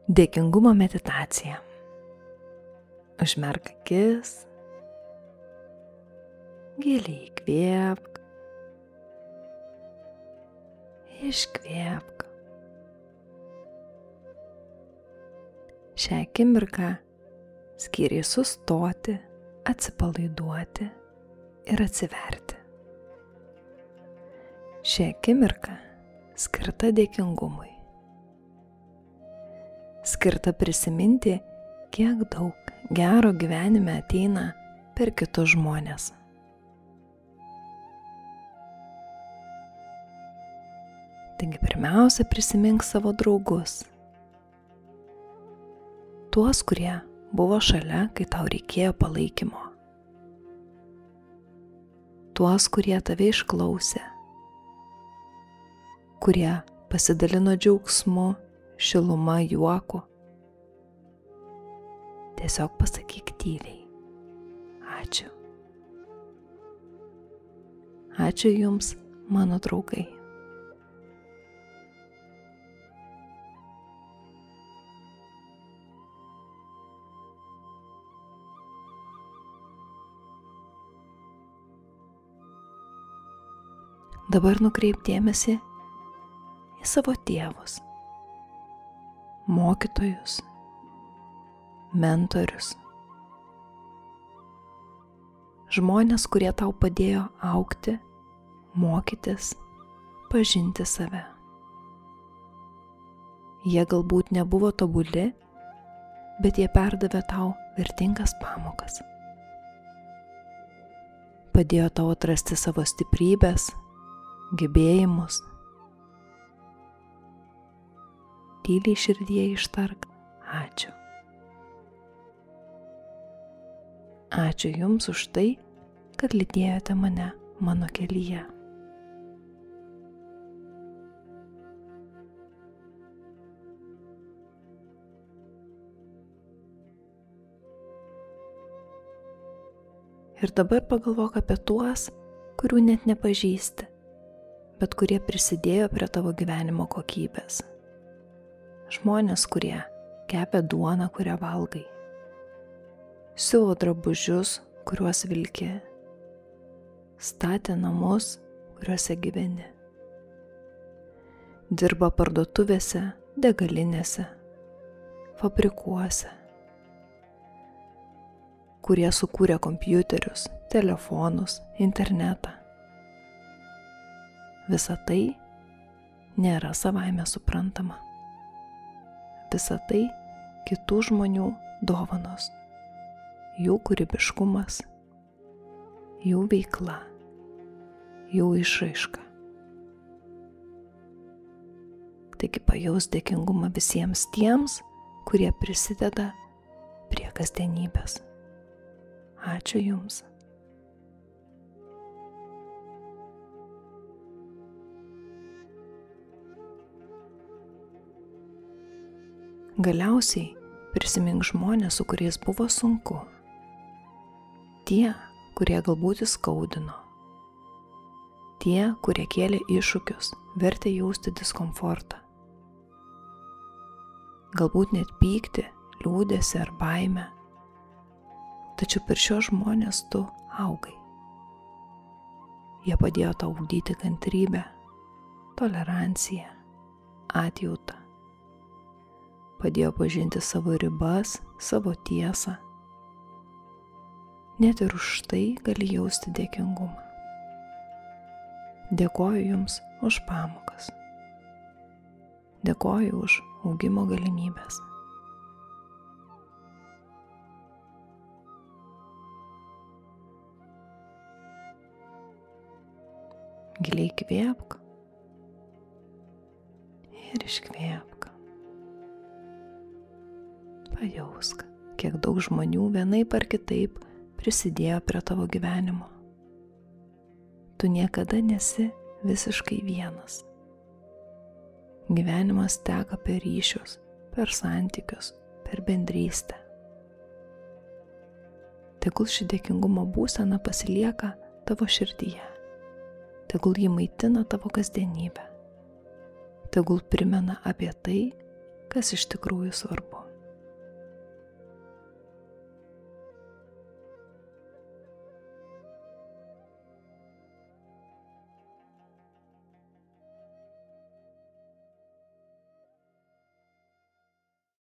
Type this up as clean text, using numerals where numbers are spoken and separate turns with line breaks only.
Dėkingumo meditacija. Užmerk akis, giliai įkvėpk, iškvėpk. Šią akimirką skiriai sustoti, atsipalaiduoti ir atsiverti. Ši akimirka skirta dėkingumui. Skirta prisiminti, kiek daug gero gyvenime ateina per kitus žmones. Taigi pirmiausia prisimink savo draugus. Tuos, kurie buvo šalia, kai tau reikėjo palaikymo. Tuos, kurie tave išklausė. Kurie pasidalino džiaugsmu, šiluma, juoku. Tiesiog pasakyk tyliai. Ačiū. Ačiū jums, mano draugai. Dabar nukreip dėmesį į savo tėvus, mokytojus, mentorius, žmonės, kurie tau padėjo augti, mokytis, pažinti save. Jie galbūt nebuvo tobuli, bet jie perdavė tau vertingas pamokas. Padėjo tau atrasti savo stiprybės, gebėjimus. Tyliai širdyje ištark ačiū. Ačiū jums už tai, kad lydėjote mane mano kelyje. Ir dabar pagalvok apie tuos, kurių net nepažįsti, bet kurie prisidėjo prie tavo gyvenimo kokybės. Žmonės, kurie kepė duoną, kurią valgai, siuvo drabužius, kuriuos vilki, statė namus, kuriuose gyveni, dirba parduotuvėse, degalinėse, fabrikuose, kurie sukūrė kompiuterius, telefonus, internetą. Visa tai nėra savaime suprantama. Visa tai kitų žmonių dovanos, jų kūrybiškumas, jų veikla, jų išraiška. Taigi pajaus dėkingumą visiems tiems, kurie prisideda prie kasdienybės. Ačiū jums. Galiausiai prisimink žmonės, su kuriais buvo sunku. Tie, kurie galbūt įskaudino. Tie, kurie kėlė iššūkius, vertė jausti diskomfortą. Galbūt net pyktį, liūdesį ar baimę. Tačiau per šios žmonės tu augai. Jie padėjo tau ugdyti kantrybę, toleranciją, atjautą. Padėjo pažinti savo ribas, savo tiesą. Net ir už tai gali jausti dėkingumą. Dėkoju jums už pamokas. Dėkoju už augimo galimybės. Giliai įkvėpk ir iškvėpk. Pajausk, kiek daug žmonių vienaip ar kitaip prisidėjo prie tavo gyvenimo. Tu niekada nesi visiškai vienas. Gyvenimas teka per ryšius, per santykius, per bendrystę. Tegul ši dėkingumo būsena pasilieka tavo širdyje. Tegul ji maitina tavo kasdienybę. Tegul primena apie tai, kas iš tikrųjų svarbu.